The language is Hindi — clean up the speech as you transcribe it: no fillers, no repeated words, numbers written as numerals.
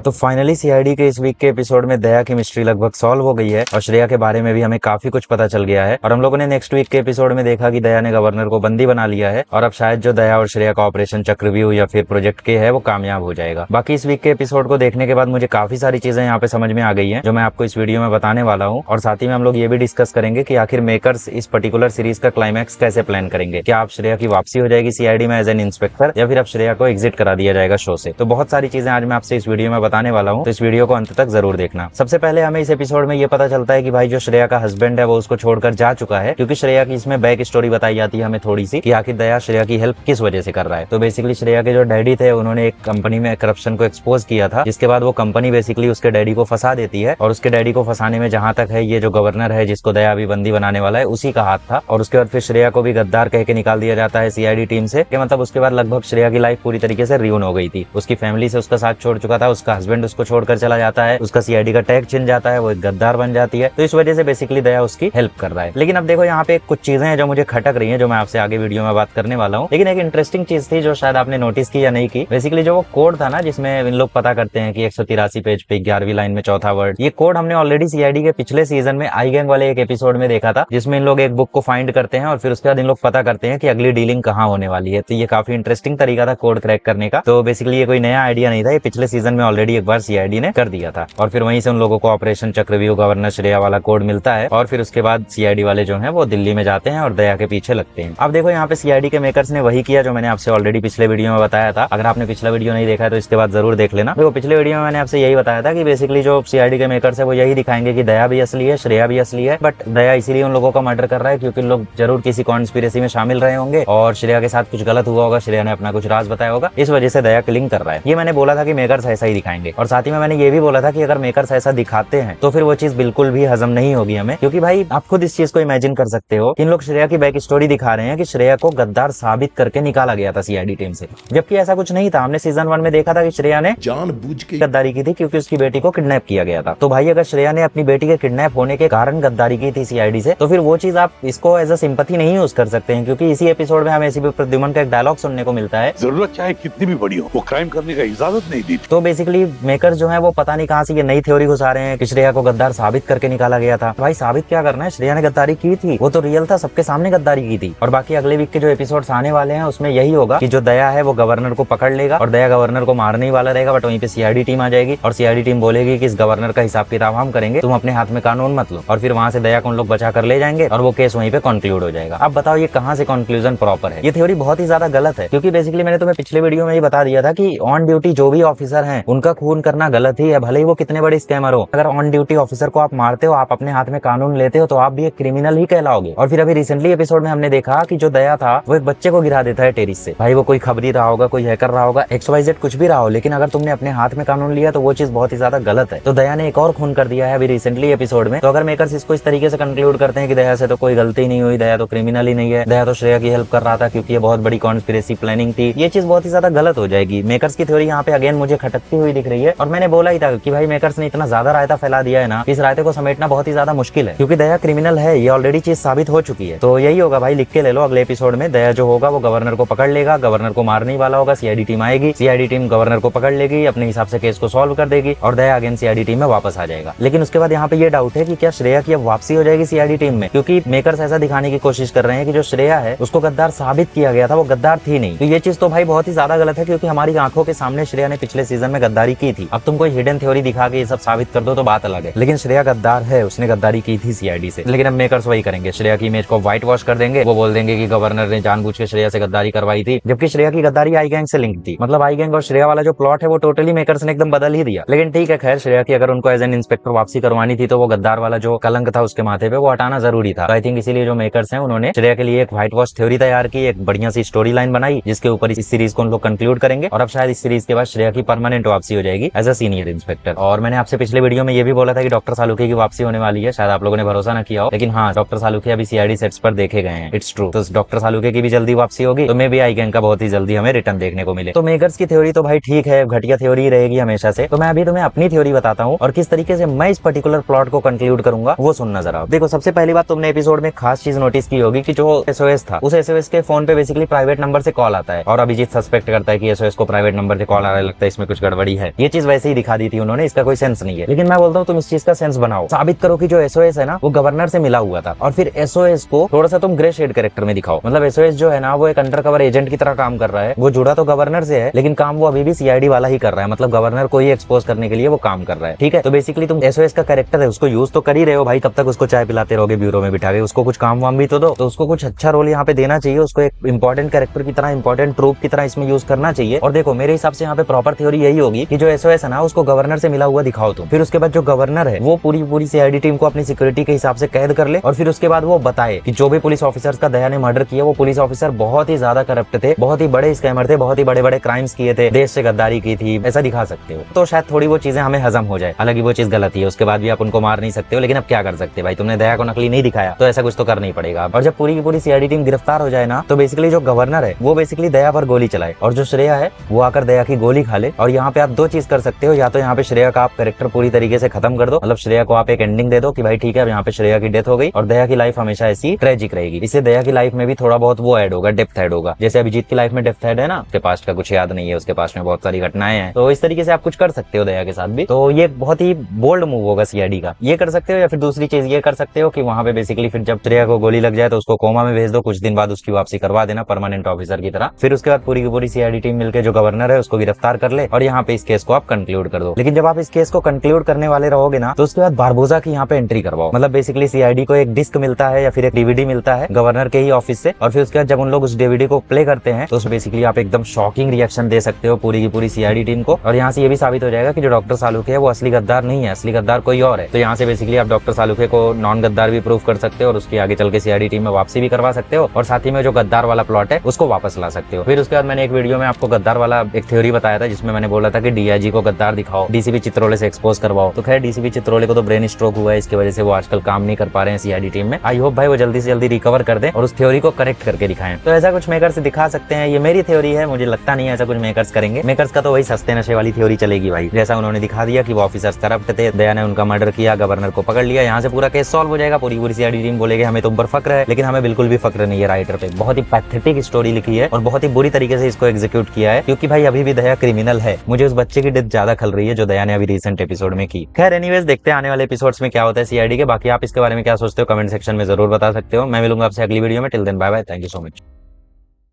तो फाइनली सीआईडी के इस वीक के एपिसोड में दया की मिस्ट्री लगभग सॉल्व हो गई है और श्रेया के बारे में भी हमें काफी कुछ पता चल गया है। और हम लोगों ने नेक्स्ट वीक के एपिसोड में देखा कि दया ने गवर्नर को बंदी बना लिया है और अब शायद जो दया और श्रेया का ऑपरेशन चक्रव्यूह या फिर प्रोजेक्ट के है वो कामयाब हो जाएगा। बाकी इस वीक के एपिसोड को देखने के बाद मुझे काफी सारी चीजें यहाँ पे समझ में आ गई है जो मैं आपको इस वीडियो में बताने वाला हूँ। और साथ ही में हम लोग ये भी डिस्कस करेंगे कि आखिर मेकर्स इस पर्टिकुलर सीरीज का क्लाइमैक्स कैसे प्लान करेंगे। क्या आप श्रेया की वापसी हो जाएगी सीआईडी में एज एन इंस्पेक्टर या फिर अब श्रेया को एग्जिट करा दिया जाएगा शो से। तो बहुत सारी चीजें आज मैं आपसे इस वीडियो में बताने वाला हूँ, तो इस वीडियो को अंत तक जरूर देखना। सबसे पहले हमें इस एपिसोड में ये पता चलता है कि भाई जो श्रेया का हस्बैंड है वो उसको छोड़कर जा चुका है, क्योंकि श्रेया की इसमें बैक स्टोरी बताई जाती है हमें थोड़ी सी कि आखिर दया श्रेया की हेल्प किस वजह से कर रहा है। तो बेसिकली श्रेया के जो डैडी थे उन्होंने एक कंपनी में करप्शन को एक्सपोज किया था, जिसके बाद वो कंपनी बेसिकली उसके डैडी को फंसा देती है और उसके डैडी को फंसाने में जहां तक है ये जो गवर्नर है जिसको दया अभी बंदी बनाने वाला है उसी का हाथ था। और उसके बाद फिर श्रेया को भी गद्दार कह के निकाल दिया जाता है सीआईडी टीम से। मतलब उसके बाद लगभग श्रेया की लाइफ पूरी तरीके से रियून हो गई थी। उसकी फैमिली से उसका साथ छोड़ चुका था, उसका हस्बैंड उसको छोड़कर चला जाता है, उसका सीआईडी का टैग छिन जाता है, वो एक गद्दार बन जाती है। तो इस वजह से बेसिकली दया उसकी हेल्प कर रहा है। लेकिन अब देखो यहाँ पे कुछ चीजें हैं जो मुझे खटक रही हैं, जो मैं आपसे आगे वीडियो में बात करने वाला हूँ। लेकिन एक इंटरेस्टिंग चीज थी जो शायद आपने नोटिस की या नहीं की। बेसिकली जो वो कोड था ना जिसमें इन लोग पता करते हैं कि 183 पेज पे 11वीं लाइन में चौथा वर्ड, ये कोड हमने ऑलरेडी सीआईडी के पिछले सीजन में आई गैंग वाले एक एपिसोड में देखा था, जिसमें इन लोग एक बुक को फाइंड करते हैं और फिर उसके बाद इन लोग पता करते हैं कि अगली डीलिंग कहाँ होने वाली है। तो ये काफी इंटरेस्टिंग तरीका था कोड क्रैक करने का। तो बेसिकली ये कोई नया आइडिया नहीं था, ये पिछले सीजन में ऑलरेडी एक बार सीआईडी ने कर दिया था। और फिर वहीं से उन लोगों को ऑपरेशन चक्रव्यूह गवर्नर श्रेया वाला कोड मिलता है और फिर उसके बाद सीआईडी वाले जो हैं वो दिल्ली में जाते हैं और दया के पीछे लगते हैं। अब देखो यहाँ पे सीआईडी के मेकर्स ने वही किया जो मैंने आपसे ऑलरेडी पिछले वीडियो में बताया था। अगर आपने पिछला वीडियो नहीं देखा है तो इसके बाद जरूर देख लेना। देखो पिछले वीडियो में मैंने आपसे यही बताया था कि बेसिकली जो सीआईडी के मेकर्स है वो यही दिखाएंगे कि दया भी असली है, श्रेया भी असली है, बट दया इसीलिए उन लोगों का मर्डर कर रहा है क्योंकि लोग जरूर किसी कॉन्स्पिरेसी में शामिल रहे होंगे और श्रेया के साथ कुछ गलत हुआ होगा, श्रेया ने अपना कुछ राज बताया होगा, इस वजह से दया किलिंग कर रहा है। ये मैंने बोला था कि मेकर्स ऐसा ही दिखाएंगे। और साथ ही में मैंने ये भी बोला था कि अगर मेकर्स ऐसा दिखाते हैं तो फिर वो चीज बिल्कुल भी हजम नहीं होगी हमें, क्योंकि भाई आप खुद इस चीज को इमेजिन कर सकते हो कि इन लोग श्रेया की बैक स्टोरी दिखा रहे हैं कि श्रेया को गद्दार साबित करके निकाला गया था सीआईडी टीम से, जबकि ऐसा कुछ नहीं था। हमने सीजन 1 में देखा था कि श्रेया ने जानबूझ के गद्दारी की थी क्योंकि उसकी बेटी को किडनैप किया गया था। तो भाई अगर श्रेया ने अपनी बेटी के किडनैप होने के कारण गद्दारी की थी सीआईडी से, तो फिर वो चीज आप इसको एज अ सिंपैथी नहीं यूज कर सकते हैं, क्योंकि इसी एपिसोड में हमें एसीपी प्रद्युमन का एक डायलॉग सुनने को मिलता है, जरूरत चाहे कितनी भी बड़ी हो वो क्राइम करने का इजाजत नहीं दी। तो बेसिकली मेकर्स जो है वो पता नहीं कहां से ये नई थ्योरी घुसा रहे हैं कि श्रेया को गद्दार साबित करके निकाला गया था। भाई साबित क्या करना है, श्रेया ने गद्दारी की थी, वो तो रियल था, सबके सामने गद्दारी की थी। और बाकी अगले वीक के जो एपिसोड्स आने वाले हैं उसमें यही होगा कि जो दया है वो गवर्नर को पकड़ लेगा और दया गवर्नर को मारने ही वाला रहेगा, बट वहीं पे सीआईडी टीम आ जाएगी और सीआईडी टीम बोलेगी कि इस गवर्नर का हिसाब किताब हम करेंगे, तुम अपने हाथ में कानून मत लो। और फिर वहां से दया को उन लोग बचा कर ले जाएंगे और वो केस वहीं पे कंक्लूड हो जाएगा। अब बताओ ये कहां से कंक्लूजन प्रॉपर है। ये थ्योरी बहुत ही ज्यादा गलत है, क्योंकि बेसिकली मैंने तुम्हें पिछले वीडियो में ही बता दिया था कि ऑन ड्यूटी जो भी ऑफिसर हैं उनका खून करना गलत ही है, भले ही वो कितने बड़े स्कैमर हो। अगर ऑन ड्यूटी ऑफिसर को आप मारते हो, आप अपने हाथ में कानून लेते हो, तो आप भी एक क्रिमिनल ही कहलाओगे। और फिर अभी रिसेंटली एपिसोड में हमने देखा कि जो दया था वो एक बच्चे को गिरा देता है टेरिस से। भाई वो कोई खबरी रहा होगा, कोई हैकर रहा होगा, XYZ कुछ भी रहा हो, लेकिन अगर तुमने अपने हाथ में कानून लिया तो वो चीज बहुत ही ज्यादा गलत है। तो दया ने एक और खून कर दिया है अभी रिसेंटली एपिसोड में। तो अगर मेकर्स इसको इस तरीके से कंक्लूड करते हैं कि दया से तो कोई गलती नहीं हुई, दया तो क्रिमिनल ही नहीं है, दया तो श्रेया की हेल्प कर रहा था क्योंकि ये बहुत बड़ी कॉन्स्पिरेसी प्लानिंग थी, ये चीज बहुत ही ज्यादा गलत हो जाएगी। मेकर्स की थ्योरी यहाँ पे अगेन मुझे खटकती हुई दिख रही है। और मैंने बोला ही था कि भाई मेकर्स ने इतना ज्यादा रायता फैला दिया है ना, इस रायते को समेटना बहुत ही ज्यादा मुश्किल है, क्योंकि दया क्रिमिनल है, ये ऑलरेडी चीज साबित हो चुकी है। तो यही होगा भाई, लिख के ले लो, अगले एपिसोड में दया जो होगा वो गवर्नर को पकड़ लेगा, गवर्नर को मारने ही वाला होगा, सीआईडी टीम आएगी, सीआईडी टीम गवर्नर को पकड़ लेगी, अपने हिसाब से केस को सॉल्व कर देगी और दया अगेन सीआईडी टीम में वापस आ जाएगा। लेकिन उसके बाद यहाँ पे ये डाउट है कि क्या श्रेया की अब वापसी हो जाएगी सीआईडी टीम में, क्योंकि मेकर्स ऐसा दिखाने की कोशिश कर रहे हैं कि जो श्रेया है उसको गद्दार साबित किया गया था, वो गद्दार थी नहीं। तो ये चीज तो भाई बहुत ही ज्यादा गलत है, क्योंकि हमारी आंखों के सामने श्रेया ने पिछले सीजन में गद्दारी की थी। अब तुम कोई हिडन थ्योरी दिखा के ये सब साबित कर दो तो बात अलग है, लेकिन श्रेया गद्दार है, उसने गद्दारी की थी सीआईडी से। लेकिन अब मेकर्स वही करेंगे, श्रेया की इमेज को व्हाइट वॉश कर देंगे, वो बोल देंगे कि गवर्नर ने जानबूझ के श्रेया से गद्दारी करवाई थी, जबकि श्रेया की गद्दारी आई गैंग से लिंक थी। मतलब आई गैंग और श्रेया वाला जो प्लॉट है वो टोटली मेकर्स ने एकदम बदल ही दिया। लेकिन ठीक है, खैर श्रेया की अगर उनको एज एन इंस्पेक्टर वापसी करवानी थी तो वो गद्दार वाला जो कलंक था उसके माथे पे वो हटाना जरूरी था। आई थिंक इसीलिए जो मेकर्स हैं उन्होंने श्रेया के लिए एक व्हाइट वॉश थ्योरी तैयार की, एक बढ़िया सी स्टोरी लाइन बनाई जिसके ऊपर इस सीरीज को उन लोग कंक्लूड करेंगे। और अब शायद इस सीरीज के बाद श्रेया की परमानेंट वापसी हो जाएगी एज अ सीनियर इंस्पेक्टर। और मैंने आपसे पिछले वीडियो में ये भी बोला था कि डॉक्टर सालुके की वापसी होने वाली है, शायद आप लोगों ने भरोसा न किया हो, लेकिन हाँ, डॉक्टर सालुके अभी सीआईडी सेट्स पर देखे गए हैं, इट्स ट्रू। तो डॉक्टर सालुके की भी जल्दी वापसी होगी, तो मे भी आई गैंग का बहुत ही जल्दी हमें रिटर्न देखने को मिले। तो मेकर्स की थ्योरी तो भाई ठीक है, घटिया थ्योरी रहेगी हमेशा से। तो मैं अभी तुम्हें अपनी थ्योरी बताता हूँ और किस तरीके से मैं इस पर्टिकुलर प्लॉट को कंक्लूड करूंगा वो सुनना जरा। देखो सबसे पहली बात, तुमने एपिसोड में खास चीज नोटिस की होगी कि जो एसओएस था उस एसओएस के फोन पे बेसिकली प्राइवेट नंबर से कॉल आता है और अभिजीत सस्पेक्ट करता है कि एसओएस को प्राइवेट नंबर से कॉल आ रहा है, लगता है इसमें कुछ गड़बड़ी है। है। ये चीज वैसे ही दिखा दी थी उन्होंने, इसका कोई सेंस नहीं है। लेकिन मैं बोलता हूँ तुम इस चीज का सेंस बनाओ, साबित करो कि जो एसओएस है ना वो गवर्नर से मिला हुआ था, और फिर एसओएस को थोड़ा सा तुम ग्रे शेड कैरेक्टर में दिखाओ। मतलब एसओएस जो है ना वो एक अंडरकवर एजेंट की तरह काम कर रहा है, वो जुड़ा तो गवर्नर से है लेकिन काम वो अभी भी सीआईडी वाला ही कर रहा है, मतलब गवर्नर को ही एक्सपोज करने के लिए वो काम कर रहा है। ठीक है, तो बेसिकली तुम एसओएस का कैरेक्टर है उसको यूज तो कर ही रहे हो भाई, कब तक उसको चाय पिलाते रहोगे ब्यूरो में बिठा के, उसको कुछ काम वाम भी तो दो। तो उसको कुछ अच्छा रोल यहाँ पे देना चाहिए, उसको एक इंपॉर्टेंट कैरेक्टर की तरह, इंपॉर्टेंट ट्रूप की तरह इसमें यूज करना चाहिए। और देखो मेरे हिसाब से यहाँ पे प्रॉपर थ्योरी यही होगी कि जो एसओएस है ना उसको गवर्नर से मिला हुआ दिखाओ तुम, फिर उसके बाद जो गवर्नर है वो पूरी सीआईडी टीम को अपनी सिक्योरिटी के हिसाब से कैद कर ले, और फिर उसके बाद वो बताए कि जो भी पुलिस ऑफिसर्स का दया ने मर्डर किया वो पुलिस ऑफिसर बहुत ही ज्यादा करप्ट थे, बहुत ही बड़े स्कैमर थे, बहुत ही बड़े बड़े क्राइम्स किए थे, देश से गद्दारी की थी, ऐसा दिखा सकते हो तो शायद थोड़ी वो चीजें हमें हजम हो जाए। हालांकि वो चीज गलत है, उसके बाद भी आप उनको मार नहीं सकते हो, लेकिन अब क्या कर सकते हैं भाई, तुमने दया को नकली नहीं दिखाया तो ऐसा कुछ तो करना ही पड़ेगा। और जब पूरी की पूरी सीआईडी टीम गिरफ्तार हो जाए ना तो बेसिकली जो गवर्नर है वो बेसिकली दया पर गोली चलाए, और जो श्रेया है वो आकर दया की गोली खा ले। और यहाँ पे आप दो चीज कर सकते हो, या तो यहाँ पे श्रेया का आप कैरेक्टर पूरी तरीके से खत्म कर दो, मतलब श्रेया को आप एक एंडिंग दे दो कि भाई ठीक है अब यहाँ पे श्रेया की डेथ हो गई और दया की लाइफ हमेशा ऐसी ट्रेजिक रहेगी। इससे दया की लाइफ में भी थोड़ा बहुत वो ऐड होगा, डेप्थ ऐड होगा, जैसे अभिजीत की लाइफ में डेप्थ ऐड है ना, उसके पास्ट का कुछ याद नहीं है, उसके पास में बहुत सारी घटनाएं हैं, तो इस तरीके से आप कुछ कर सकते हो दया के साथ भी। तो ये बहुत ही बोल्ड मूव होगा सीआईडी का, ये कर सकते हो। या फिर दूसरी चीज ये कर सकते हो कि वहां पे बेसिकली फिर जब श्रेया को गोली लग जाए तो उसको कोमा में भेज दो, कुछ दिन बाद उसकी वापसी करवा देना परमानेंट ऑफिसर की तरह, फिर उसके बाद पूरी की पूरी सीआईडी टीम मिलकर जो गवर्नर है उसको गिरफ्तार कर ले और यहाँ पे इस केस को आप कंक्लूड कर दो। लेकिन जब आप इस केस को कंक्लूड करने वाले रहोगे ना तो उसके बाद बारबोसा की यहाँ पे एंट्री करवाओ, मतलब बेसिकली सीआईडी को एक डिस्क मिलता है या फिर एक डीवीडी मिलता है गवर्नर के ही ऑफिस से, और फिर उसके बाद जब उन लोग उस डीवीडी को प्ले करते हैं तो बेसिकली आप एकदम शॉकिंग रिएक्शन दे सकते हो पूरी की पूरी सीआईडी टीम को, और यहाँ से ये भी साबित हो जाएगा कि जो डॉक्टर सालुखे है वो असली गद्दार नहीं है, असली गद्दार कोई और है। तो यहाँ से बेसिकली आप डॉक्टर सालुखे को नॉन गद्दार भी प्रूव कर सकते हो और उसकी आगे चल के सीआईडी टीम में वापसी भी करवा सकते हो, और साथ ही में जो गद्दार वाला प्लॉट है उसको वापस ला सकते हो। फिर उसके बाद मैंने एक वीडियो में आपको गद्दार वाला एक थ्योरी बताया था जिसमें मैंने बोला था कि डीआईजी को गद्दार दिखाओ, डीसीपी चित्रोले से एक्सपोज करवाओ। तो खैर डीसीपी चित्रोले को तो ब्रेन स्ट्रोक हुआ है, इसकी वजह से वो आजकल काम नहीं कर पा रहे हैं सीआईडी टीम में। आई होप भाई वो जल्दी से जल्दी रिकवर कर दें और उस थ्योरी को करेक्ट करके दिखाएं। तो ऐसा कुछ मेकर्स दिखा सकते हैं, ये मेरी थ्योरी है, मुझे लगता नहीं है ऐसा कुछ मेकर्स करेंगे। मेकर्स का तो वही सस्ते नशे वाली थ्योरी चलेगी भाई, जैसा उन्होंने दिखा दिया कि वो ऑफिसर्स करप्ट थे, दया ने उनका मर्डर किया, गवर्नर को पकड़ लिया, यहाँ से पूरा केस सॉल्व हो जाएगा। पूरी पूरी सीआईडी टीम बोलेगी हमें तुम पर फक्र है, लेकिन हमें बिल्कुल भी फक्र नहीं है राइटर पे। बहुत ही पैथेटिक स्टोरी लिखी है और बहुत ही बुरी तरीके से इसको एग्जीक्यूट किया है, क्योंकि भाई अभी भी दया क्रिमिनल है। मुझे उस बच्चे की डेथ ज्यादा खल रही है जो दया ने अभी रिसेंट एपिसोड में की। खैर एनीवेज देखते हैं आने वाले एपिसोड्स में क्या होता है सीआईडी के। बाकी आप इसके बारे में क्या सोचते हो कमेंट सेक्शन में जरूर बता सकते हो। मैं मिलूंगा आपसे अगली वीडियो में, till then bye bye, thank you so much.